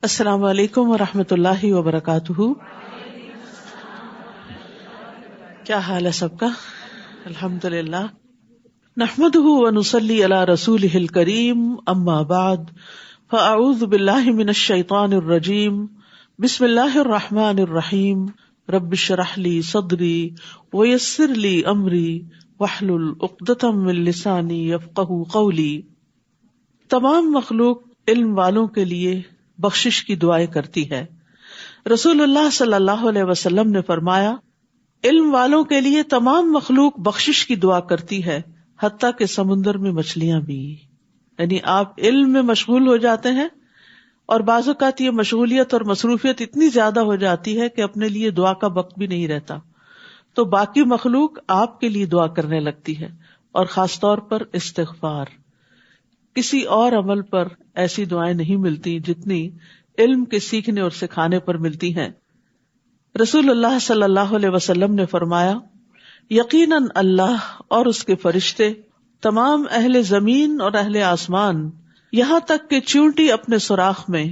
السلام علیکم ورحمۃ اللہ وبرکاتہ. کیا حال ہے سب کا؟ الحمد للہ. نحمده ونصلی علی رسولہ الکریم. اما بعد فاعوذ باللہ من الشیطان الرجیم. بسم اللہ الرحمن الرحیم. رب اشرح لی صدری ویسر لی امری واحلل عقدۃ من لسانی یفقہوا قولی. تمام مخلوق علم والوں کے لیے بخشش کی دعائیں کرتی ہے. رسول اللہ صلی اللہ علیہ وسلم نے فرمایا، علم والوں کے لیے تمام مخلوق بخشش کی دعا کرتی ہے، حتیٰ کہ سمندر میں مچھلیاں بھی. یعنی آپ علم میں مشغول ہو جاتے ہیں اور بعض اوقات یہ مشغولیت اور مصروفیت اتنی زیادہ ہو جاتی ہے کہ اپنے لیے دعا کا وقت بھی نہیں رہتا، تو باقی مخلوق آپ کے لیے دعا کرنے لگتی ہے. اور خاص طور پر استغفار. کسی اور عمل پر ایسی دعائیں نہیں ملتی جتنی علم کے سیکھنے اور سکھانے پر ملتی ہیں. رسول اللہ صلی اللہ علیہ وسلم نے فرمایا، یقیناً اللہ اور اس کے فرشتے، تمام اہل زمین اور اہل آسمان، یہاں تک کہ چیونٹی اپنے سوراخ میں،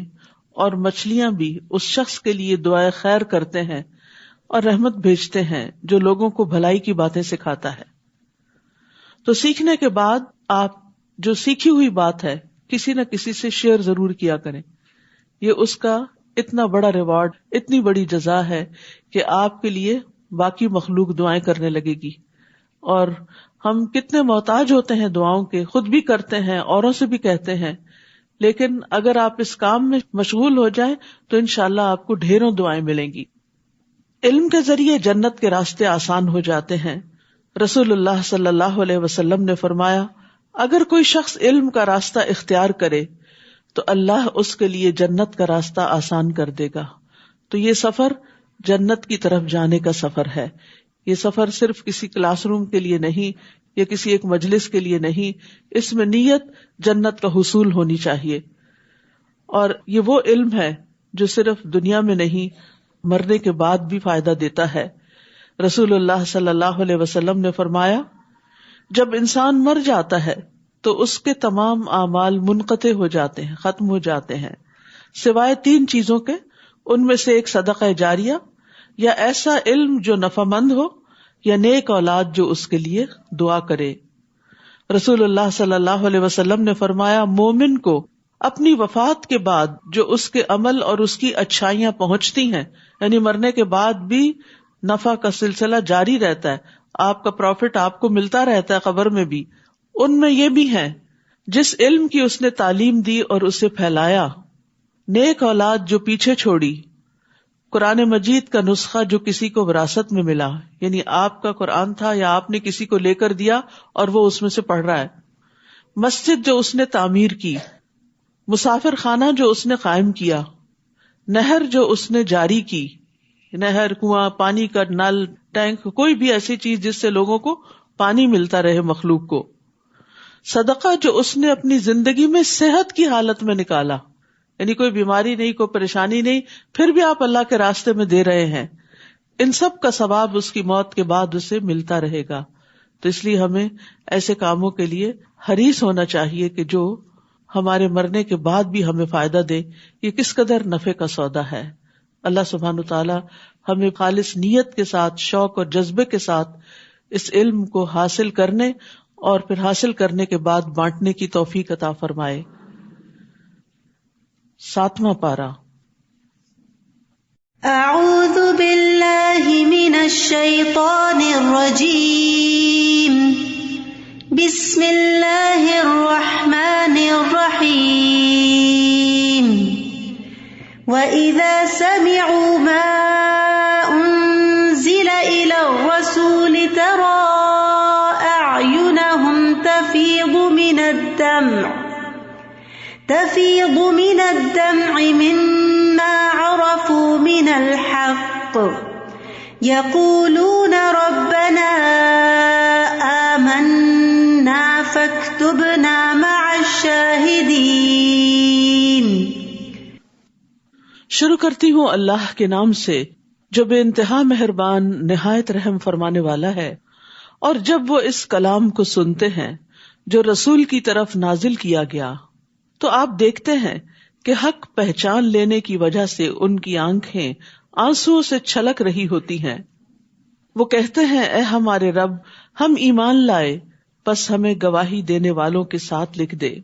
اور مچھلیاں بھی اس شخص کے لیے دعائے خیر کرتے ہیں اور رحمت بھیجتے ہیں جو لوگوں کو بھلائی کی باتیں سکھاتا ہے. تو سیکھنے کے بعد آپ جو سیکھی ہوئی بات ہے کسی نہ کسی سے شیئر ضرور کیا کریں. یہ اس کا اتنا بڑا ریوارڈ، اتنی بڑی جزا ہے کہ آپ کے لیے باقی مخلوق دعائیں کرنے لگے گی. اور ہم کتنے محتاج ہوتے ہیں دعاؤں کے، خود بھی کرتے ہیں، اوروں سے بھی کہتے ہیں، لیکن اگر آپ اس کام میں مشغول ہو جائیں تو انشاءاللہ آپ کو ڈھیروں دعائیں ملیں گی. علم کے ذریعے جنت کے راستے آسان ہو جاتے ہیں. رسول اللہ صلی اللہ علیہ وسلم نے فرمایا، اگر کوئی شخص علم کا راستہ اختیار کرے تو اللہ اس کے لیے جنت کا راستہ آسان کر دے گا. تو یہ سفر جنت کی طرف جانے کا سفر ہے. یہ سفر صرف کسی کلاس روم کے لیے نہیں یا کسی ایک مجلس کے لیے نہیں، اس میں نیت جنت کا حصول ہونی چاہیے. اور یہ وہ علم ہے جو صرف دنیا میں نہیں، مرنے کے بعد بھی فائدہ دیتا ہے. رسول اللہ صلی اللہ علیہ وسلم نے فرمایا، جب انسان مر جاتا ہے تو اس کے تمام اعمال منقطع ہو جاتے ہیں، ختم ہو جاتے ہیں، سوائے 3 چیزوں کے. ان میں سے ایک صدقہ جاریہ، یا ایسا علم جو نفع مند ہو، یا نیک اولاد جو اس کے لیے دعا کرے. رسول اللہ صلی اللہ علیہ وسلم نے فرمایا، مومن کو اپنی وفات کے بعد جو اس کے عمل اور اس کی اچھائیاں پہنچتی ہیں، یعنی مرنے کے بعد بھی نفع کا سلسلہ جاری رہتا ہے، آپ کا پروفٹ آپ کو ملتا رہتا ہے قبر میں بھی. ان میں یہ بھی ہے، جس علم کی اس نے تعلیم دی اور اسے پھیلایا، نیک اولاد جو پیچھے چھوڑی، قرآن مجید کا نسخہ جو کسی کو وراثت میں ملا، یعنی آپ کا قرآن تھا یا آپ نے کسی کو لے کر دیا اور وہ اس میں سے پڑھ رہا ہے، مسجد جو اس نے تعمیر کی، مسافر خانہ جو اس نے قائم کیا، نہر جو اس نے جاری کی، نہر، کنواں، پانی کا نل، ٹینک، کوئی بھی ایسی چیز جس سے لوگوں کو پانی ملتا رہے مخلوق کو، صدقہ جو اس نے اپنی زندگی میں صحت کی حالت میں نکالا، یعنی کوئی بیماری نہیں، کوئی پریشانی نہیں، پھر بھی آپ اللہ کے راستے میں دے رہے ہیں، ان سب کا ثواب اس کی موت کے بعد اسے ملتا رہے گا. تو اس لیے ہمیں ایسے کاموں کے لیے حریص ہونا چاہیے کہ جو ہمارے مرنے کے بعد بھی ہمیں فائدہ دے. یہ کس قدر نفع کا سودا ہے. اللہ سبحانہ تعالی ہمیں خالص نیت کے ساتھ، شوق اور جذبے کے ساتھ اس علم کو حاصل کرنے اور پھر حاصل کرنے کے بعد بانٹنے کی توفیق عطا فرمائے. 7واں پارہ. اعوذ باللہ من الشیطان الرجیم. بسم اللہ الرحمن الرحیم. وَإِذَا سَمِعُوا مَا أُنزِلَ إِلَى الرَّسُولِ تَرَىٰ أَعْيُنَهُمْ تَفِيضُ مِنَ الدَّمْعِ مِمَّا عَرَفُوا مِنَ الْحَقِّ يَقُولُونَ رَبَّنَا آمَنَّا فَاكْتُبْنَا مَعَ الشَّاهِدِينَ. شروع کرتی ہوں اللہ کے نام سے جو بے انتہا مہربان، نہایت رحم فرمانے والا ہے. اور جب وہ اس کلام کو سنتے ہیں جو رسول کی طرف نازل کیا گیا، تو آپ دیکھتے ہیں کہ حق پہچان لینے کی وجہ سے ان کی آنکھیں آنسوؤں سے چھلک رہی ہوتی ہیں. وہ کہتے ہیں اے ہمارے رب ہم ایمان لائے، پس ہمیں گواہی دینے والوں کے ساتھ لکھ دے.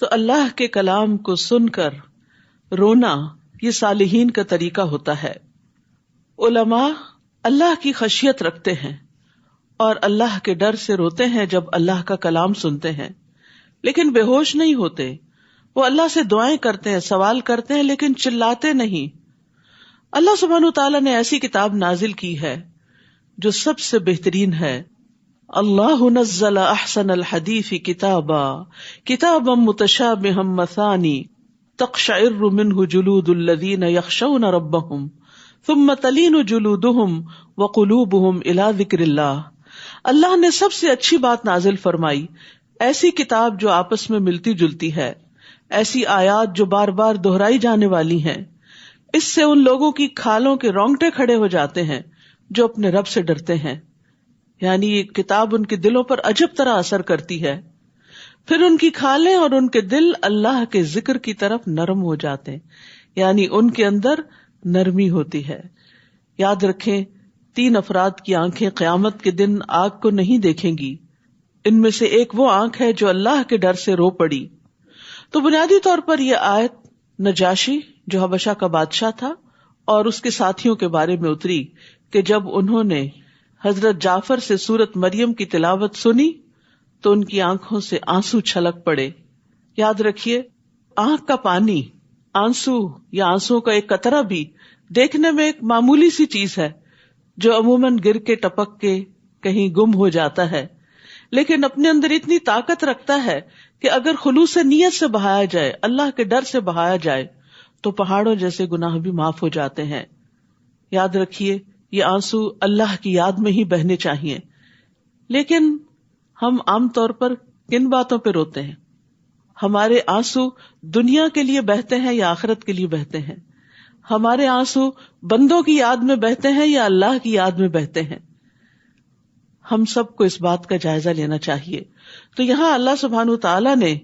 تو اللہ کے کلام کو سن کر رونا یہ صالحین کا طریقہ ہوتا ہے. علماء اللہ کی خشیت رکھتے ہیں اور اللہ کے ڈر سے روتے ہیں جب اللہ کا کلام سنتے ہیں، لیکن بے ہوش نہیں ہوتے. وہ اللہ سے دعائیں کرتے ہیں، سوال کرتے ہیں، لیکن چلاتے نہیں. اللہ سبحانہ وتعالیٰ نے ایسی کتاب نازل کی ہے جو سب سے بہترین ہے. اللہ نزل احسن الحدیث کتابا متشابہا مثانی تقشعر منہ جلود الذین یخشون ربہم ثم تلین جلودہم وقلوبہم الی ذکر اللہ. اللہ نے سب سے اچھی بات نازل فرمائی، ایسی کتاب جو آپس میں ملتی جلتی ہے، ایسی آیات جو بار بار دہرائی جانے والی ہیں. اس سے ان لوگوں کی کھالوں کے رونگٹے کھڑے ہو جاتے ہیں جو اپنے رب سے ڈرتے ہیں. یعنی یہ کتاب ان کے دلوں پر عجب طرح اثر کرتی ہے. پھر ان کی کھالیں اور ان کے دل اللہ کے ذکر کی طرف نرم ہو جاتے ہیں، یعنی ان کے اندر نرمی ہوتی ہے. یاد رکھیں 3 افراد کی آنکھیں قیامت کے دن آگ کو نہیں دیکھیں گی. ان میں سے ایک وہ آنکھ ہے جو اللہ کے ڈر سے رو پڑی. تو بنیادی طور پر یہ آیت نجاشی جو حبشہ کا بادشاہ تھا اور اس کے ساتھیوں کے بارے میں اتری کہ جب انہوں نے حضرت جعفر سے سورت مریم کی تلاوت سنی تو ان کی آنکھوں سے آنسو چھلک پڑے. یاد رکھیے آنکھ کا پانی، آنسو یا آنسو کا ایک قطرہ بھی دیکھنے میں ایک معمولی سی چیز ہے جو عموماً گر کے ٹپک کے کہیں گم ہو جاتا ہے، لیکن اپنے اندر اتنی طاقت رکھتا ہے کہ اگر خلوص نیت سے بہایا جائے، اللہ کے ڈر سے بہایا جائے تو پہاڑوں جیسے گناہ بھی معاف ہو جاتے ہیں. یاد رکھیے یہ آنسو اللہ کی یاد میں ہی بہنے چاہیے. لیکن ہم عام طور پر کن باتوں پہ روتے ہیں؟ ہمارے آنسو دنیا کے لیے بہتے ہیں یا آخرت کے لیے بہتے ہیں؟ ہمارے آنسو بندوں کی یاد میں بہتے ہیں یا اللہ کی یاد میں بہتے ہیں؟ ہم سب کو اس بات کا جائزہ لینا چاہیے. تو یہاں اللہ سبحانہ تعالیٰ نے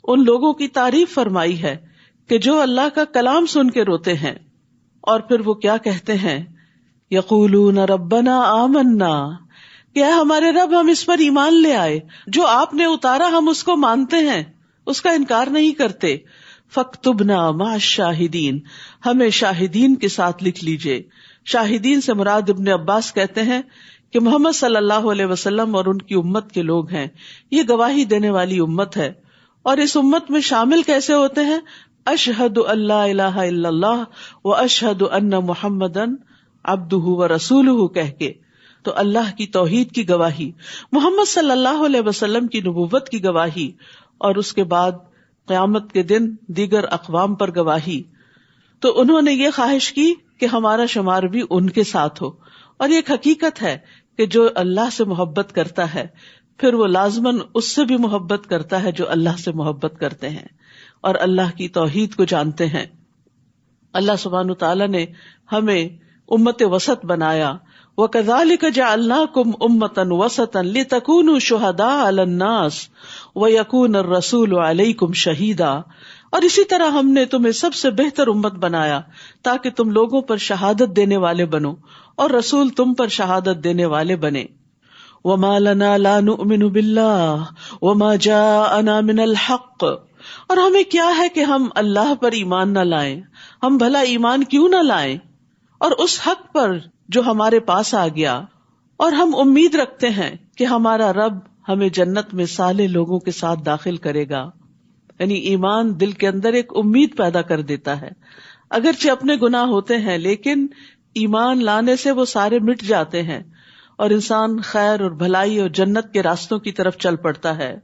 ان لوگوں کی تعریف فرمائی ہے کہ جو اللہ کا کلام سن کے روتے ہیں اور پھر وہ کیا کہتے ہیں، یقولون ربنا آمنا، کیا ہمارے رب ہم اس پر ایمان لے آئے، جو آپ نے اتارا ہم اس کو مانتے ہیں، اس کا انکار نہیں کرتے. فاکتبنا مع الشاہدین، ہمیں شاہدین کے ساتھ لکھ لیجئے. شاہدین سے مراد ابن عباس کہتے ہیں کہ محمد صلی اللہ علیہ وسلم اور ان کی امت کے لوگ ہیں. یہ گواہی دینے والی امت ہے. اور اس امت میں شامل کیسے ہوتے ہیں؟ اشہد ان لا الہ الا اللہ و اشہد ان محمدن عبدہ و رسولہ کہہ کے. تو اللہ کی توحید کی گواہی، محمد صلی اللہ علیہ وسلم کی نبوت کی گواہی، اور اس کے بعد قیامت کے دن دیگر اقوام پر گواہی. تو انہوں نے یہ خواہش کی کہ ہمارا شمار بھی ان کے ساتھ ہو. اور یہ ایک حقیقت ہے کہ جو اللہ سے محبت کرتا ہے پھر وہ لازماً اس سے بھی محبت کرتا ہے جو اللہ سے محبت کرتے ہیں اور اللہ کی توحید کو جانتے ہیں. اللہ سبحانہ تعالیٰ نے ہمیں امت وسط بنایا. وَكَذَلِكَ جَعَلْنَاكُمْ أُمَّةً وَسَطًا لِتَكُونُوا شُهَدَاءَ عَلَى النَّاسِ وَيَكُونَ الرَّسُولُ عَلَيْكُمْ شَهِيدًا، اور اسی طرح ہم نے تمہیں سب سے بہتر امت بنایا تاکہ تم لوگوں پر شہادت دینے والے بنو اور رسول تم پر شہادت دینے والے بنے. وَمَا لَنَا لَا نُؤْمِنُ بِاللَّهِ وَمَا جَاءَنَا مِنَ الْحَقِّ، اور ہمیں کیا ہے کہ ہم اللہ پر ایمان نہ لائیں، ہم بھلا ایمان کیوں نہ لائیں، اور اس حق پر جو ہمارے پاس آ گیا. اور ہم امید رکھتے ہیں کہ ہمارا رب ہمیں جنت میں صالح لوگوں کے ساتھ داخل کرے گا. یعنی ایمان دل کے اندر ایک امید پیدا کر دیتا ہے. اگرچہ اپنے گناہ ہوتے ہیں لیکن ایمان لانے سے وہ سارے مٹ جاتے ہیں اور انسان خیر اور بھلائی اور جنت کے راستوں کی طرف چل پڑتا ہے.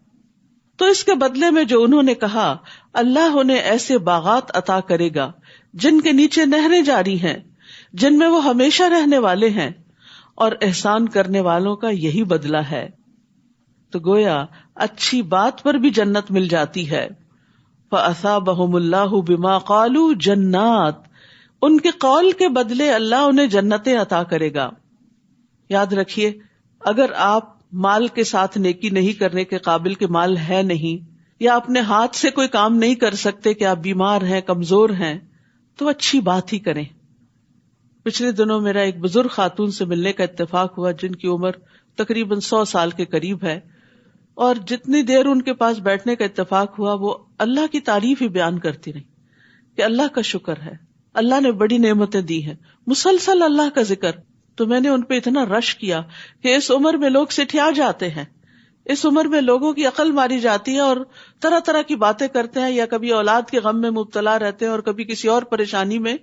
تو اس کے بدلے میں جو انہوں نے کہا اللہ انہیں ایسے باغات عطا کرے گا جن کے نیچے نہریں جاری ہیں، جن میں وہ ہمیشہ رہنے والے ہیں، اور احسان کرنے والوں کا یہی بدلہ ہے. تو گویا اچھی بات پر بھی جنت مل جاتی ہے. فَأَثَابَهُمُ اللَّهُ بِمَا قَالُوا جَنَّاتٍ، ان کے قول کے بدلے اللہ انہیں جنتیں عطا کرے گا. یاد رکھیے اگر آپ مال کے ساتھ نیکی نہیں کرنے کے قابل کے مال ہے نہیں یا اپنے ہاتھ سے کوئی کام نہیں کر سکتے کہ آپ بیمار ہیں، کمزور ہیں، تو اچھی بات ہی کریں. پچھلے دنوں میرا ایک بزرگ خاتون سے ملنے کا اتفاق ہوا جن کی عمر تقریباً 100 سال کے قریب ہے، اور جتنی دیر ان کے پاس بیٹھنے کا اتفاق ہوا وہ اللہ کی تعریف ہی بیان کرتی رہی کہ اللہ کا شکر ہے، اللہ نے بڑی نعمتیں دی ہیں، مسلسل اللہ کا ذکر. تو میں نے ان پہ اتنا رش کیا کہ اس عمر میں لوگ سٹھیا جاتے ہیں، اس عمر میں لوگوں کی عقل ماری جاتی ہے اور طرح طرح کی باتیں کرتے ہیں، یا کبھی اولاد کے غم میں مبتلا رہتے ہیں اور کبھی کسی اور پریشانی میں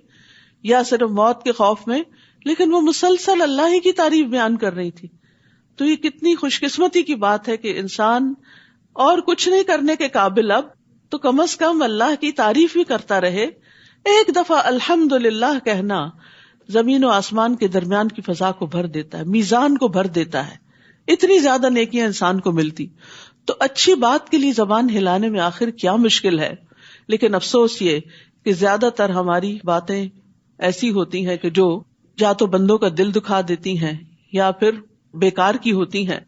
یا صرف موت کے خوف میں، لیکن وہ مسلسل اللہ ہی کی تعریف بیان کر رہی تھی. تو یہ کتنی خوش قسمتی کی بات ہے کہ انسان اور کچھ نہیں کرنے کے قابل اب تو کم از کم اللہ کی تعریف بھی کرتا رہے. ایک دفعہ الحمدللہ کہنا زمین و آسمان کے درمیان کی فضا کو بھر دیتا ہے، میزان کو بھر دیتا ہے، اتنی زیادہ نیکیاں انسان کو ملتی. تو اچھی بات کے لیے زبان ہلانے میں آخر کیا مشکل ہے؟ لیکن افسوس یہ کہ زیادہ تر ہماری باتیں ایسی ہوتی ہیں کہ جو یا تو بندوں کا دل دکھا دیتی ہیں یا پھر بیکار کی ہوتی ہیں.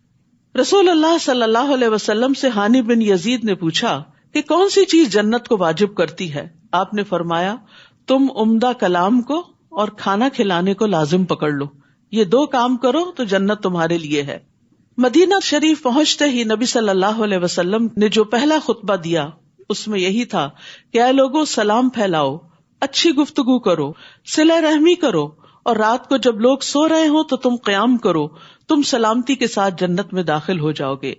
رسول اللہ صلی اللہ علیہ وسلم سے ہانی بن یزید نے پوچھا کہ کون سی چیز جنت کو واجب کرتی ہے؟ آپ نے فرمایا تم عمدہ کلام کو اور کھانا کھلانے کو لازم پکڑ لو، یہ 2 کام کرو تو جنت تمہارے لیے ہے. مدینہ شریف پہنچتے ہی نبی صلی اللہ علیہ وسلم نے جو پہلا خطبہ دیا اس میں یہی تھا کہ اے لوگوں سلام پھیلاؤ، اچھی گفتگو کرو، صلہ رحمی کرو، اور رات کو جب لوگ سو رہے ہوں تو تم قیام کرو، تم سلامتی کے ساتھ جنت میں داخل ہو جاؤ گے.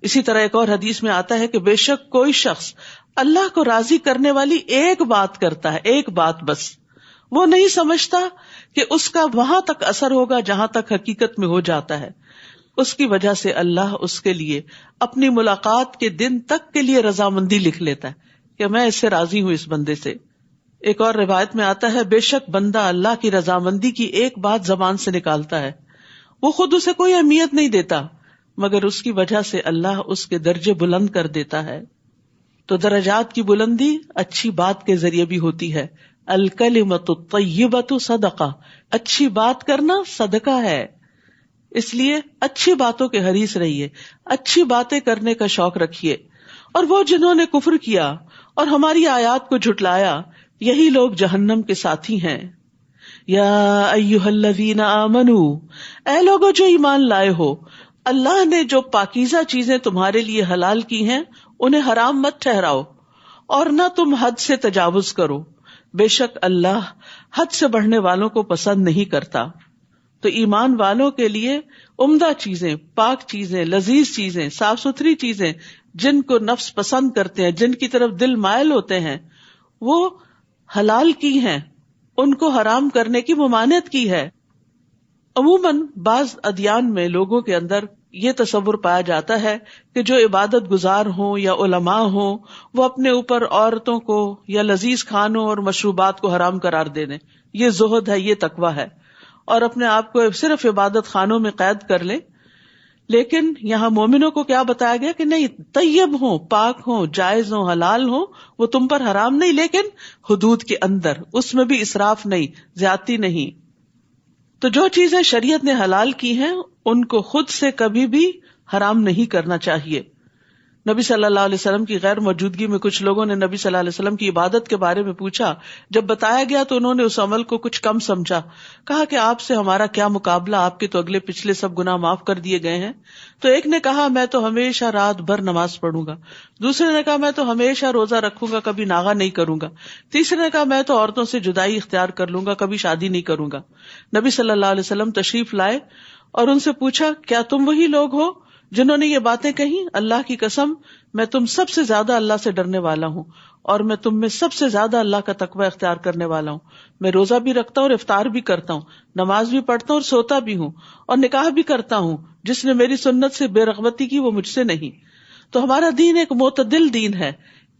اسی طرح ایک اور حدیث میں آتا ہے کہ بے شک کوئی شخص اللہ کو راضی کرنے والی ایک بات کرتا ہے، ایک بات بس، وہ نہیں سمجھتا کہ اس کا وہاں تک اثر ہوگا جہاں تک حقیقت میں ہو جاتا ہے. اس کی وجہ سے اللہ اس کے لیے اپنی ملاقات کے دن تک کے لیے رضامندی لکھ لیتا ہے کہ میں اس سے راضی ہوں، اس بندے سے. ایک اور روایت میں آتا ہے بے شک بندہ اللہ کی رضامندی کی ایک بات زبان سے نکالتا ہے، وہ خود اسے کوئی اہمیت نہیں دیتا مگر اس کی وجہ سے اللہ اس کے درجے بلند کر دیتا ہے. تو درجات کی بلندی اچھی بات کے ذریعے بھی ہوتی ہے. الکلمۃ الطیبۃ صدقہ، اچھی بات کرنا صدقہ ہے. اس لیے اچھی باتوں کے حریص رہیے، اچھی باتیں کرنے کا شوق رکھیے. اور وہ جنہوں نے کفر کیا اور ہماری آیات کو جھٹلایا یہی لوگ جہنم کے ساتھی ہیں. یا ایھا الذین آمنوا، اے لوگو جو ایمان لائے ہو، اللہ نے جو پاکیزہ چیزیں تمہارے لیے حلال کی ہیں انہیں حرام مت ٹھہراؤ، اور نہ تم حد سے تجاوز کرو، بے شک اللہ حد سے بڑھنے والوں کو پسند نہیں کرتا. تو ایمان والوں کے لیے عمدہ چیزیں، پاک چیزیں، لذیذ چیزیں، صاف ستھری چیزیں جن کو نفس پسند کرتے ہیں، جن کی طرف دل مائل ہوتے ہیں، وہ حلال کی ہیں، ان کو حرام کرنے کی ممانعت کی ہے. عموماً بعض ادیان میں لوگوں کے اندر یہ تصور پایا جاتا ہے کہ جو عبادت گزار ہوں یا علماء ہوں وہ اپنے اوپر عورتوں کو یا لذیذ کھانوں اور مشروبات کو حرام قرار دے دیں. یہ زہد ہے، یہ تقویٰ ہے، اور اپنے آپ کو صرف عبادت خانوں میں قید کر لیں. لیکن یہاں مومنوں کو کیا بتایا گیا کہ نہیں، طیب ہوں، پاک ہوں، جائز ہوں، حلال ہوں، وہ تم پر حرام نہیں، لیکن حدود کے اندر، اس میں بھی اسراف نہیں، زیادتی نہیں. تو جو چیزیں شریعت نے حلال کی ہیں ان کو خود سے کبھی بھی حرام نہیں کرنا چاہیے. نبی صلی اللہ علیہ وسلم کی غیر موجودگی میں کچھ لوگوں نے نبی صلی اللہ علیہ وسلم کی عبادت کے بارے میں پوچھا. جب بتایا گیا تو انہوں نے اس عمل کو کچھ کم سمجھا. کہا کہ آپ سے ہمارا کیا مقابلہ، آپ کے تو اگلے پچھلے سب گناہ معاف کر دیے گئے ہیں. تو ایک نے کہا میں تو ہمیشہ رات بھر نماز پڑھوں گا. دوسرے نے کہا میں تو ہمیشہ روزہ رکھوں گا، کبھی ناغہ نہیں کروں گا. تیسرے نے کہا میں تو عورتوں سے جدائی اختیار کر لوں گا، کبھی شادی نہیں کروں گا. نبی صلی اللہ علیہ وسلم تشریف لائے اور ان سے پوچھا کیا تم وہی لوگ ہو جنہوں نے یہ باتیں کہیں؟ اللہ کی قسم میں تم سب سے زیادہ اللہ سے ڈرنے والا ہوں، اور میں تم میں سب سے زیادہ اللہ کا تقوی اختیار کرنے والا ہوں. میں روزہ بھی رکھتا ہوں اور افطار بھی کرتا ہوں، نماز بھی پڑھتا ہوں اور سوتا بھی ہوں، اور نکاح بھی کرتا ہوں. جس نے میری سنت سے بے رغبتی کی وہ مجھ سے نہیں. تو ہمارا دین ایک معتدل دین ہے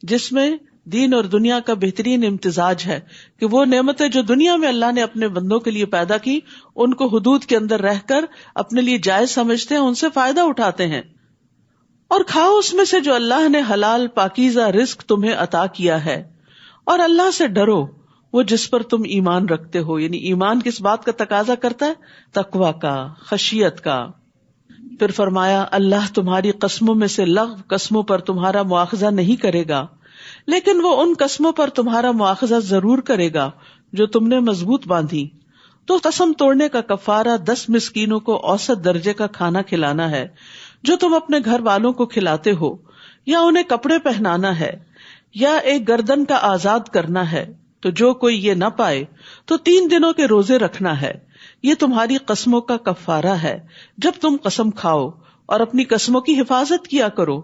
جس میں دین اور دنیا کا بہترین امتزاج ہے کہ وہ نعمتیں جو دنیا میں اللہ نے اپنے بندوں کے لیے پیدا کی ان کو حدود کے اندر رہ کر اپنے لیے جائز سمجھتے ہیں، ان سے فائدہ اٹھاتے ہیں. اور کھاؤ اس میں سے جو اللہ نے حلال پاکیزہ رزق تمہیں عطا کیا ہے، اور اللہ سے ڈرو وہ جس پر تم ایمان رکھتے ہو. یعنی ایمان کس بات کا تقاضا کرتا ہے؟ تقویٰ کا، خشیت کا. پھر فرمایا اللہ تمہاری قسموں میں سے لغو قسموں پر تمہارا مواخذہ نہیں کرے گا، لیکن وہ ان قسموں پر تمہارا مواخذہ ضرور کرے گا جو تم نے مضبوط باندھی. تو قسم توڑنے کا کفارہ 10 مسکینوں کو اوسط درجے کا کھانا کھلانا ہے جو تم اپنے گھر والوں کو کھلاتے ہو، یا انہیں کپڑے پہنانا ہے، یا ایک گردن کا آزاد کرنا ہے. تو جو کوئی یہ نہ پائے تو 3 دنوں کے روزے رکھنا ہے. یہ تمہاری قسموں کا کفارہ ہے جب تم قسم کھاؤ، اور اپنی قسموں کی حفاظت کیا کرو.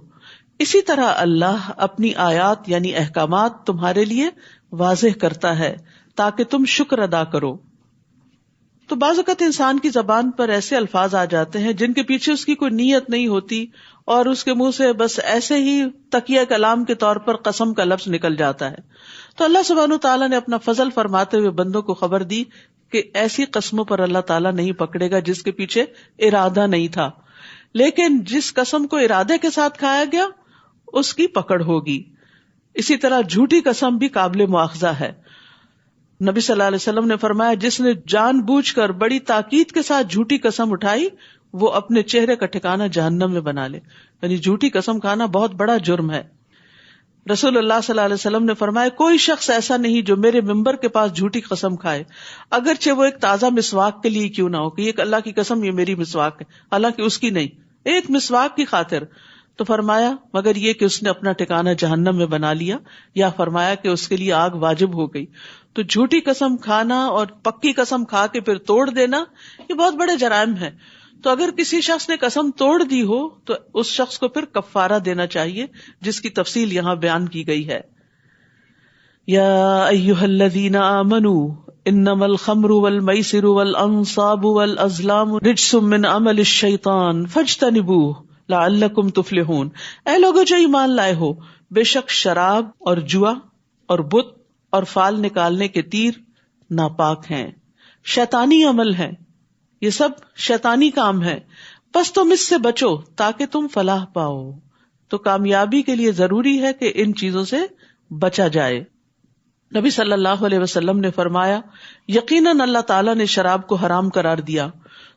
اسی طرح اللہ اپنی آیات یعنی احکامات تمہارے لیے واضح کرتا ہے تاکہ تم شکر ادا کرو. تو بعض اوقات انسان کی زبان پر ایسے الفاظ آ جاتے ہیں جن کے پیچھے اس کی کوئی نیت نہیں ہوتی، اور اس کے منہ سے بس ایسے ہی تکیہ کلام کے طور پر قسم کا لفظ نکل جاتا ہے. تو اللہ سبحانہ وتعالیٰ نے اپنا فضل فرماتے ہوئے بندوں کو خبر دی کہ ایسی قسموں پر اللہ تعالیٰ نہیں پکڑے گا جس کے پیچھے ارادہ نہیں تھا، لیکن جس قسم کو ارادے کے ساتھ کھایا گیا اس کی پکڑ ہوگی. اسی طرح جھوٹی قسم بھی قابل مواخذہ ہے. نبی صلی اللہ علیہ وسلم نے فرمایا جس نے جان بوجھ کر بڑی تاکید کے ساتھ جھوٹی قسم اٹھائی وہ اپنے چہرے کا ٹھکانہ جہنم میں بنا لے. یعنی جھوٹی قسم کھانا بہت بڑا جرم ہے. رسول اللہ صلی اللہ علیہ وسلم نے فرمایا کوئی شخص ایسا نہیں جو میرے ممبر کے پاس جھوٹی قسم کھائے، اگرچہ وہ ایک تازہ مسواک کے لیے کیوں نہ ہو، کہ یہ اللہ کی قسم یہ میری مسواک ہے، حالانکہ اس کی نہیں، ایک مسواک کی خاطر. تو فرمایا مگر یہ کہ اس نے اپنا ٹھکانہ جہنم میں بنا لیا، یا فرمایا کہ اس کے لیے آگ واجب ہو گئی. تو جھوٹی قسم کھانا اور پکی قسم کھا کے پھر توڑ دینا یہ بہت بڑے جرائم ہیں. تو اگر کسی شخص نے قسم توڑ دی ہو تو اس شخص کو پھر کفارہ دینا چاہیے، جس کی تفصیل یہاں بیان کی گئی ہے. یا ایھا الذین آمنوا انما الخمر والمیسر والانصاب والازلام رجس من عمل الشیطان فاجتنبوہ لعلکم تفلحون. اے لوگو جو ایمان لائے ہو، بے شک شراب اور جوا اور بت اور فال نکالنے کے تیر ناپاک ہیں، شیطانی عمل ہیں، یہ سب شیطانی کام ہے، پس تم اس سے بچو تاکہ تم فلاح پاؤ. تو کامیابی کے لیے ضروری ہے کہ ان چیزوں سے بچا جائے. نبی صلی اللہ علیہ وسلم نے فرمایا یقیناً اللہ تعالیٰ نے شراب کو حرام قرار دیا،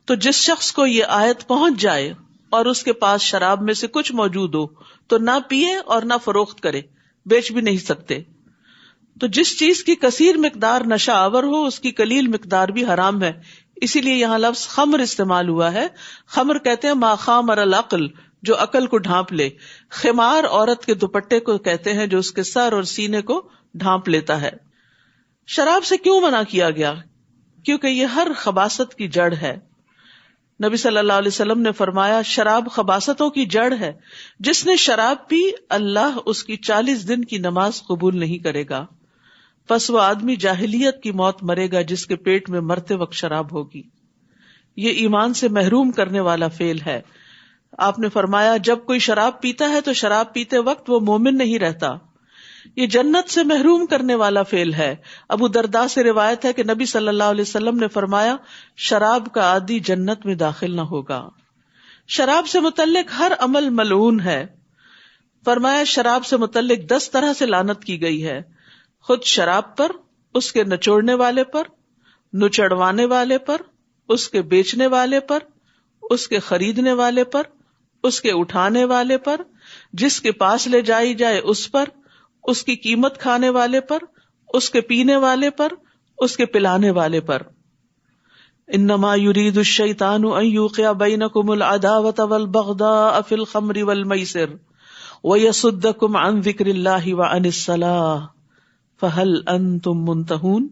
تو جس شخص کو یہ آیت پہنچ جائے اور اس کے پاس شراب میں سے کچھ موجود ہو تو نہ پیے اور نہ فروخت کرے، بیچ بھی نہیں سکتے. تو جس چیز کی کثیر مقدار نشہ آور ہو اس کی قلیل مقدار بھی حرام ہے. اسی لیے یہاں لفظ خمر استعمال ہوا ہے. خمر کہتے ہیں ما خامر العقل، جو عقل کو ڈھانپ لے. خمار عورت کے دوپٹے کو کہتے ہیں جو اس کے سر اور سینے کو ڈھانپ لیتا ہے. شراب سے کیوں منع کیا گیا؟ کیونکہ یہ ہر خباثت کی جڑ ہے. نبی صلی اللہ علیہ وسلم نے فرمایا شراب خباثتوں کی جڑ ہے، جس نے شراب پی اللہ اس کی 40 دن کی نماز قبول نہیں کرے گا. پس وہ آدمی جاہلیت کی موت مرے گا جس کے پیٹ میں مرتے وقت شراب ہوگی. یہ ایمان سے محروم کرنے والا فعل ہے. آپ نے فرمایا جب کوئی شراب پیتا ہے تو شراب پیتے وقت وہ مومن نہیں رہتا. یہ جنت سے محروم کرنے والا فعل ہے. ابو درداء سے روایت ہے کہ نبی صلی اللہ علیہ وسلم نے فرمایا شراب کا عادی جنت میں داخل نہ ہوگا. شراب سے متعلق ہر عمل ملعون ہے. فرمایا شراب سے متعلق 10 طرح سے لعنت کی گئی ہے. خود شراب پر، اس کے نچوڑنے والے پر، نچڑوانے والے پر، اس کے بیچنے والے پر، اس کے خریدنے والے پر، اس کے اٹھانے والے پر، جس کے پاس لے جائی جائے اس پر، اس کی قیمت کھانے والے پر، اس کے پینے والے پر، اس کے پلانے والے پر. انما یرید الشیطان ان یوقع بینکم العداوۃ والبغضاء فی الخمر والمیسر ویصدکم عن ذکر اللہ وعن الصلاۃ فہل انتم منتہون.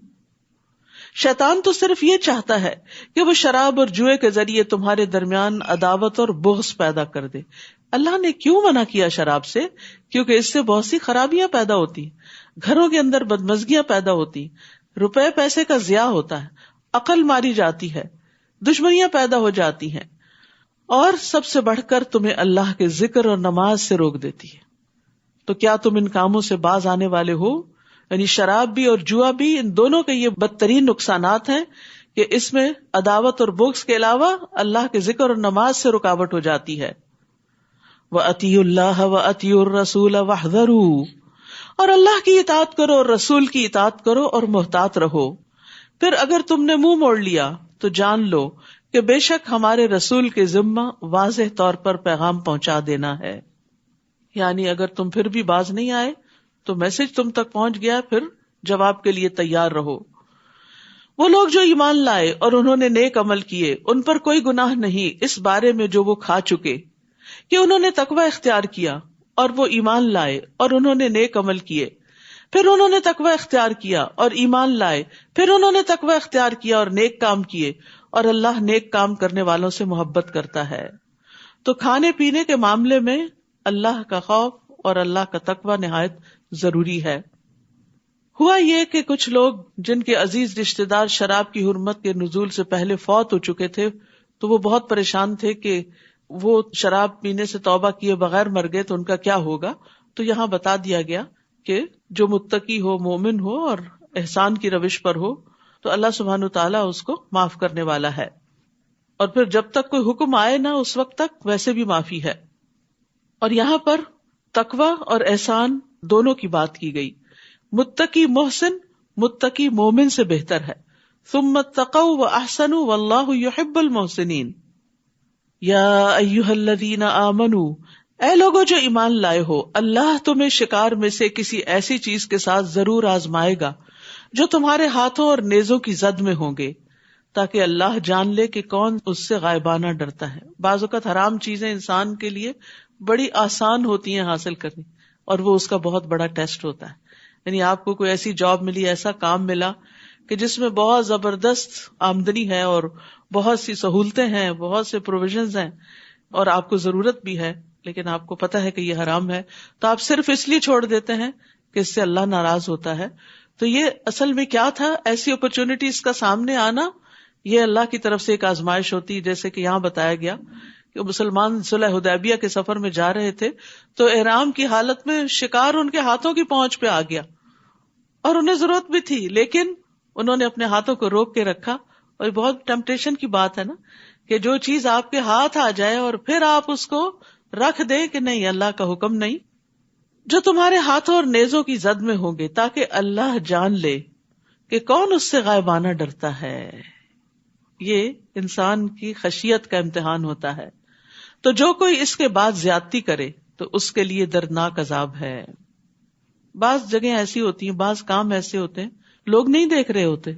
شیطان تو صرف یہ چاہتا ہے کہ وہ شراب اور جوئے کے ذریعے تمہارے درمیان عداوت اور بغض پیدا کر دے. اللہ نے کیوں منع کیا شراب سے؟ کیونکہ اس سے بہت سی خرابیاں پیدا ہوتی ہیں، گھروں کے اندر بدمزگیاں پیدا ہوتی، روپے پیسے کا ضیاع ہوتا ہے، عقل ماری جاتی ہے، دشمنیاں پیدا ہو جاتی ہیں، اور سب سے بڑھ کر تمہیں اللہ کے ذکر اور نماز سے روک دیتی ہے. تو کیا تم ان کاموں سے باز آنے والے ہو؟ یعنی شراب بھی اور جوا بھی، ان دونوں کے یہ بدترین نقصانات ہیں کہ اس میں عداوت اور بغض کے علاوہ اللہ کے ذکر اور نماز سے رکاوٹ ہو جاتی ہے. وَأَطِيعُوا اللَّهَ وَأَطِيعُوا الرَّسُولَ وَاحْذَرُوا، اور اللہ کی اطاعت کرو اور رسول کی اطاعت کرو اور محتاط رہو. پھر اگر تم نے منہ موڑ لیا تو جان لو کہ بے شک ہمارے رسول کے ذمہ واضح طور پر پیغام پہنچا دینا ہے. یعنی اگر تم پھر بھی باز نہیں آئے تو میسج تم تک پہنچ گیا، پھر جواب کے لیے تیار رہو. وہ لوگ جو ایمان لائے اور انہوں نے نیک عمل کیے ان پر کوئی گناہ نہیں اس بارے میں جو وہ کھا چکے، کہ انہوں نے تقوی اختیار کیا اور وہ ایمان لائے اور انہوں نے نیک عمل کیے، پھر انہوں نے تقوی اختیار کیا اور ایمان لائے، پھر انہوں نے تقوی اختیار کیا اور نیک کام کیے، اور اللہ نیک کام کرنے والوں سے محبت کرتا ہے. تو کھانے پینے کے معاملے میں اللہ کا خوف اور اللہ کا تقوی نہایت ضروری ہے. ہوا یہ کہ کچھ لوگ جن کے عزیز رشتہ دار شراب کی حرمت کے نزول سے پہلے فوت ہو چکے تھے تو وہ بہت پریشان تھے کہ وہ شراب پینے سے توبہ کیے بغیر مر گئے تو ان کا کیا ہوگا. تو یہاں بتا دیا گیا کہ جو متقی ہو، مومن ہو اور احسان کی روش پر ہو تو اللہ سبحانہ تعالیٰ اس کو معاف کرنے والا ہے، اور پھر جب تک کوئی حکم آئے نہ اس وقت تک ویسے بھی معافی ہے. اور یہاں پر تقوی اور احسان دونوں کی بات کی گئی. متقی محسن متقی مومن سے بہتر ہے. ثم اتقوا واحسنوا واللہ یحب المحسنین. یا ایھا الذین آمنوا، اے لوگو جو ایمان لائے ہو، اللہ تمہیں شکار میں سے کسی ایسی چیز کے ساتھ ضرور آزمائے گا جو تمہارے ہاتھوں اور نیزوں کی زد میں ہوں گے، تاکہ اللہ جان لے کہ کون اس سے غائبانہ ڈرتا ہے. بعض اوقات حرام چیزیں انسان کے لیے بڑی آسان ہوتی ہیں حاصل کرنی، اور وہ اس کا بہت بڑا ٹیسٹ ہوتا ہے. یعنی آپ کو کوئی ایسی جاب ملی، ایسا کام ملا کہ جس میں بہت زبردست آمدنی ہے اور بہت سی سہولتیں ہیں، بہت سے پروویژنز ہیں، اور آپ کو ضرورت بھی ہے، لیکن آپ کو پتا ہے کہ یہ حرام ہے، تو آپ صرف اس لیے چھوڑ دیتے ہیں کہ اس سے اللہ ناراض ہوتا ہے. تو یہ اصل میں کیا تھا؟ ایسی اپرچونٹیز کا سامنے آنا یہ اللہ کی طرف سے ایک آزمائش ہوتی. جیسے کہ یہاں بتایا گیا کہ مسلمان صلح حدیبیہ کے سفر میں جا رہے تھے تو احرام کی حالت میں شکار ان کے ہاتھوں کی پہنچ پہ آ گیا، اور انہیں ضرورت بھی تھی لیکن انہوں نے اپنے ہاتھوں کو روک کے رکھا. اور یہ بہت ٹیمپٹیشن کی بات ہے نا کہ جو چیز آپ کے ہاتھ آ جائے اور پھر آپ اس کو رکھ دیں کہ نہیں، اللہ کا حکم نہیں. جو تمہارے ہاتھوں اور نیزوں کی زد میں ہوں گے تاکہ اللہ جان لے کہ کون اس سے غائبانہ ڈرتا ہے. یہ انسان کی خشیت کا امتحان ہوتا ہے. تو جو کوئی اس کے بعد زیادتی کرے تو اس کے لیے دردناک عذاب ہے. بعض جگہیں ایسی ہوتی ہیں، بعض کام ایسے ہوتے ہیں لوگ نہیں دیکھ رہے ہوتے،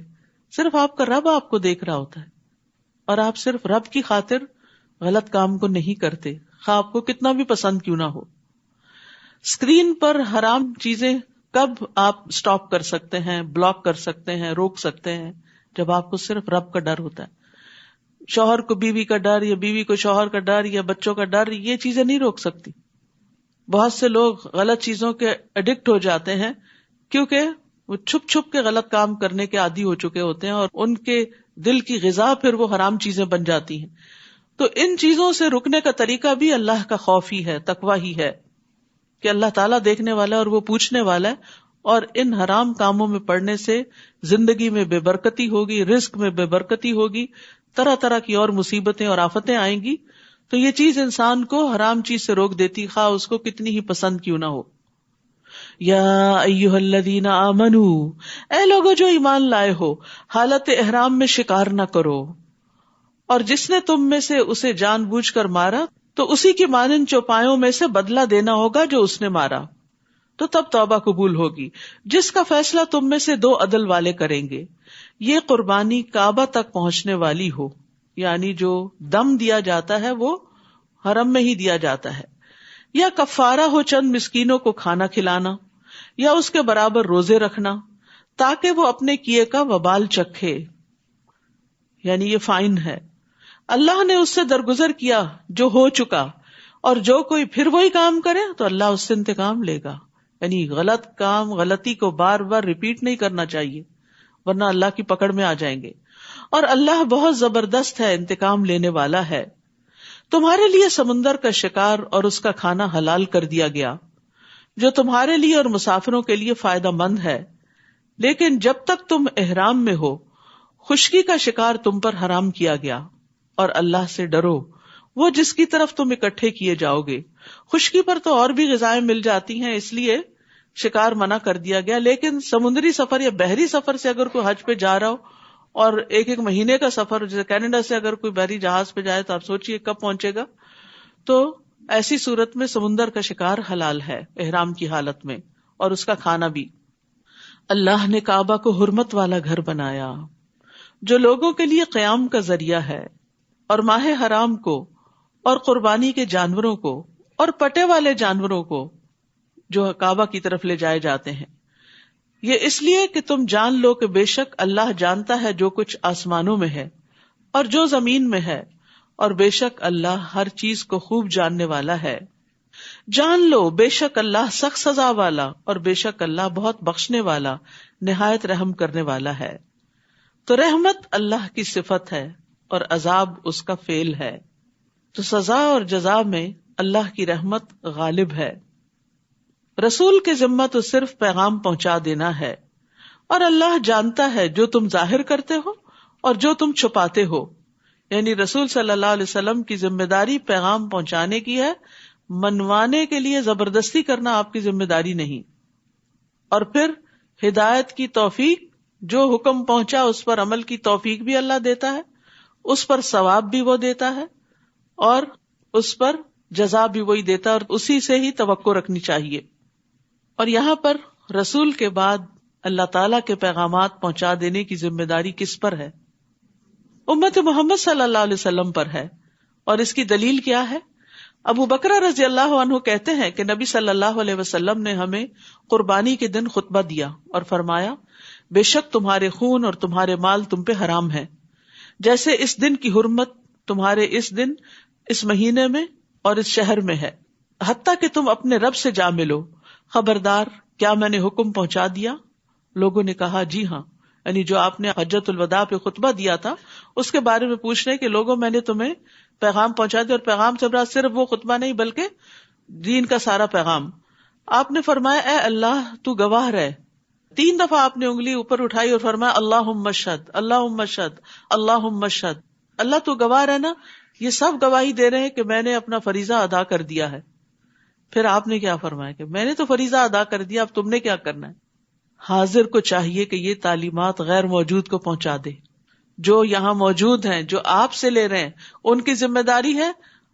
صرف آپ کا رب آپ کو دیکھ رہا ہوتا ہے، اور آپ صرف رب کی خاطر غلط کام کو نہیں کرتے، خواہ آپ کو کتنا بھی پسند کیوں نہ ہو. اسکرین پر حرام چیزیں کب آپ سٹاپ کر سکتے ہیں، بلاک کر سکتے ہیں، روک سکتے ہیں؟ جب آپ کو صرف رب کا ڈر ہوتا ہے. شوہر کو بیوی کا ڈر، یا بیوی کو شوہر کا ڈر، یا بچوں کا ڈر، یہ چیزیں نہیں روک سکتی. بہت سے لوگ غلط چیزوں کے ایڈکٹ ہو جاتے ہیں کیونکہ وہ چھپ چھپ کے غلط کام کرنے کے عادی ہو چکے ہوتے ہیں، اور ان کے دل کی غذا پھر وہ حرام چیزیں بن جاتی ہیں. تو ان چیزوں سے رکنے کا طریقہ بھی اللہ کا خوف ہی ہے، تقوی ہی ہے کہ اللہ تعالیٰ دیکھنے والا ہے اور وہ پوچھنے والا ہے. اور ان حرام کاموں میں پڑنے سے زندگی میں بے برکتی ہوگی، رزق میں بے برکتی ہوگی، طرح طرح کی اور مصیبتیں اور آفتیں آئیں گی. تو یہ چیز انسان کو حرام چیز سے روک دیتی، خواہ اس کو کتنی ہی پسند کیوں نہ ہو. یا ایھا الذین آمنوا، اے لوگو جو ایمان لائے ہو، حالت احرام میں شکار نہ کرو، اور جس نے تم میں سے اسے جان بوجھ کر مارا تو اسی کی مانند چوپایوں میں سے بدلہ دینا ہوگا جو اس نے مارا، تو تب توبہ قبول ہوگی. جس کا فیصلہ تم میں سے 2 عدل والے کریں گے، یہ قربانی کعبہ تک پہنچنے والی ہو، یعنی جو دم دیا جاتا ہے وہ حرم میں ہی دیا جاتا ہے، یا کفارہ ہو چند مسکینوں کو کھانا کھلانا، یا اس کے برابر روزے رکھنا، تاکہ وہ اپنے کیے کا وبال چکھے. یعنی یہ فائن ہے، اللہ نے اس سے درگزر کیا جو ہو چکا، اور جو کوئی پھر وہی کام کرے تو اللہ اس سے انتقام لے گا. یعنی غلط کام، غلطی کو بار بار ریپیٹ نہیں کرنا چاہیے، ورنہ اللہ کی پکڑ میں آ جائیں گے. اور اللہ بہت زبردست ہے، انتقام لینے والا ہے. تمہارے لیے سمندر کا شکار اور اس کا کھانا حلال کر دیا گیا، جو تمہارے لیے اور مسافروں کے لیے فائدہ مند ہے، لیکن جب تک تم احرام میں ہو خشکی کا شکار تم پر حرام کیا گیا. اور اللہ سے ڈرو، وہ جس کی طرف تم اکٹھے کیے جاؤ گے. خشکی پر تو اور بھی غذائیں مل جاتی ہیں، اس لیے شکار منع کر دیا گیا، لیکن سمندری سفر یا بحری سفر سے اگر کوئی حج پہ جا رہا ہو اور ایک ایک مہینے کا سفر، جیسے کینیڈا سے اگر کوئی بحری جہاز پہ جائے تو آپ سوچئے کب پہنچے گا. تو ایسی صورت میں سمندر کا شکار حلال ہے احرام کی حالت میں، اور اس کا کھانا بھی. اللہ نے کعبہ کو حرمت والا گھر بنایا جو لوگوں کے لیے قیام کا ذریعہ ہے، اور ماہ حرام کو اور قربانی کے جانوروں کو اور پٹے والے جانوروں کو جو کعبہ کی طرف لے جائے جاتے ہیں، یہ اس لیے کہ تم جان لو کہ بے شک اللہ جانتا ہے جو کچھ آسمانوں میں ہے اور جو زمین میں ہے، اور بے شک اللہ ہر چیز کو خوب جاننے والا ہے. جان لو بے شک اللہ سخت سزا والا اور بے شک اللہ بہت بخشنے والا نہایت رحم کرنے والا ہے. تو رحمت اللہ کی صفت ہے اور عذاب اس کا فعل ہے. تو سزا اور جزا میں اللہ کی رحمت غالب ہے. رسول کے ذمہ تو صرف پیغام پہنچا دینا ہے، اور اللہ جانتا ہے جو تم ظاہر کرتے ہو اور جو تم چھپاتے ہو. یعنی رسول صلی اللہ علیہ وسلم کی ذمہ داری پیغام پہنچانے کی ہے، منوانے کے لیے زبردستی کرنا آپ کی ذمہ داری نہیں. اور پھر ہدایت کی توفیق، جو حکم پہنچا اس پر عمل کی توفیق بھی اللہ دیتا ہے، اس پر ثواب بھی وہ دیتا ہے، اور اس پر جزا بھی وہی دیتا ہے، اور اسی سے ہی توقع رکھنی چاہیے. اور یہاں پر رسول کے بعد اللہ تعالیٰ کے پیغامات پہنچا دینے کی ذمہ داری کس پر ہے؟ امت محمد صلی اللہ علیہ وسلم پر ہے. اور اس کی دلیل کیا ہے؟ ابو بکر رضی اللہ عنہ کہتے ہیں کہ نبی صلی اللہ علیہ وسلم نے ہمیں قربانی کے دن خطبہ دیا اور فرمایا، بے شک تمہارے خون اور تمہارے مال تم پہ حرام ہے، جیسے اس دن کی حرمت تمہارے اس دن، اس مہینے میں اور اس شہر میں ہے، حتیٰ کہ تم اپنے رب سے جا ملو. خبردار، کیا میں نے حکم پہنچا دیا؟ لوگوں نے کہا جی ہاں. یعنی جو آپ نے حجۃ الوداع پہ خطبہ دیا تھا اس کے بارے میں پوچھ رہے کہ لوگوں میں نے تمہیں پیغام پہنچا دیا، اور پیغام سے مراد صرف وہ خطبہ نہیں بلکہ دین کا سارا پیغام. آپ نے فرمایا اے اللہ تو گواہ رہے. 3 دفعہ آپ نے انگلی اوپر اٹھائی اور فرمایا اللہم اشہد، اللہم اشہد، اللہم اشہد. اللہ تو گواہ رہنا، یہ سب گواہی دے رہے ہیں کہ میں نے اپنا فریضہ ادا کر دیا ہے. پھر آپ نے کیا فرمایا کہ میں نے تو فریضہ ادا کر دیا، اب تم نے کیا کرنا ہے؟ حاضر کو چاہیے کہ یہ تعلیمات غیر موجود کو پہنچا دے. جو یہاں موجود ہیں، جو آپ سے لے رہے ہیں، ان کی ذمہ داری ہے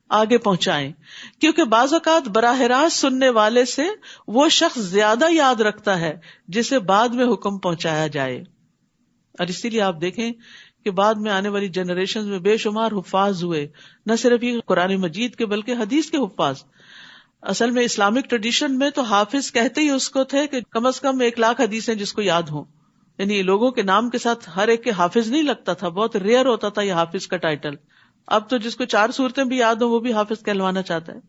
آگے پہنچائیں، کیونکہ بعض اوقات براہ راست سننے والے سے وہ شخص زیادہ یاد رکھتا ہے جسے بعد میں حکم پہنچایا جائے. اور اسی لیے آپ دیکھیں کہ بعد میں آنے والی جنریشن میں بے شمار حفاظ ہوئے، نہ صرف یہ قرآن مجید کے بلکہ حدیث کے حفاظ. اصل میں اسلامک ٹریڈیشن میں تو حافظ کہتے ہی اس کو تھے کہ کم از کم 1,00,000 حدیثیں جس کو یاد ہوں. یعنی لوگوں کے نام کے ساتھ ہر ایک کے حافظ نہیں لگتا تھا، بہت ریئر ہوتا تھا یہ حافظ کا ٹائٹل. اب تو جس کو 4 سورتیں بھی یاد ہوں وہ بھی حافظ کہلوانا چاہتا ہے.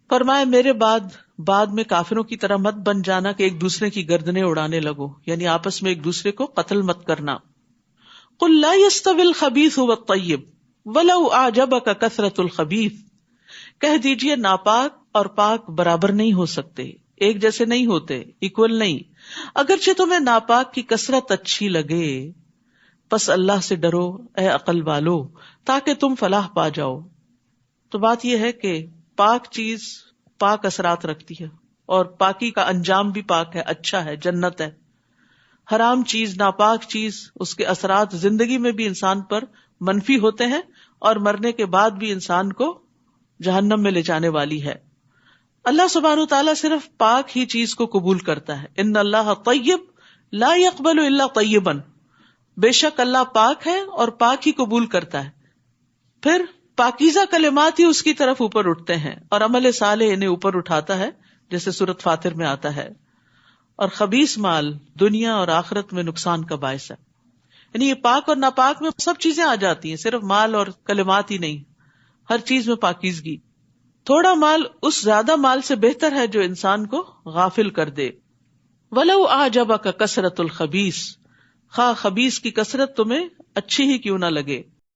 فرمایا میرے بعد میں کافروں کی طرح مت بن جانا کہ ایک دوسرے کی گردنیں اڑانے لگو، یعنی آپس میں ایک دوسرے کو قتل مت کرنا. قل لا يستوي الخبيث والطيب ولو اعجبك كثرة الخبيث، کہہ دیجئے ناپاک اور پاک برابر نہیں ہو سکتے، ایک جیسے نہیں ہوتے، ایکول نہیں، اگرچہ تمہیں ناپاک کی کثرت اچھی لگے. پس اللہ سے ڈرو اے عقل والو تاکہ تم فلاح پا جاؤ. تو بات یہ ہے کہ پاک چیز پاک اثرات رکھتی ہے، اور پاکی کا انجام بھی پاک ہے، اچھا ہے، جنت ہے. حرام چیز، ناپاک چیز، اس کے اثرات زندگی میں بھی انسان پر منفی ہوتے ہیں اور مرنے کے بعد بھی انسان کو جہنم میں لے جانے والی ہے. اللہ سبحانہ وتعالیٰ صرف پاک ہی چیز کو قبول کرتا ہے. ان اللہ طیب لا يقبل الا طیبا، بے شک اللہ پاک ہے اور پاک ہی قبول کرتا ہے. پھر پاکیزہ کلمات ہی اس کی طرف اوپر اٹھتے ہیں، اور عمل صالح انہیں اوپر اٹھاتا ہے، جیسے سورۃ فاطر میں آتا ہے. اور خبیث مال دنیا اور آخرت میں نقصان کا باعث ہے. یعنی یہ پاک اور ناپاک میں سب چیزیں آ جاتی ہیں، صرف مال اور کلمات ہی نہیں، ہر چیز میں پاکیزگی. تھوڑا مال اس زیادہ مال سے بہتر ہے جو انسان کو غافل کر دے. وَلَوْ أَعْجَبَكَ كَثْرَةُ الْخَبِيثِ، خواہ خبیث کی کثرت تمہیں اچھی ہی کیوں نہ لگے.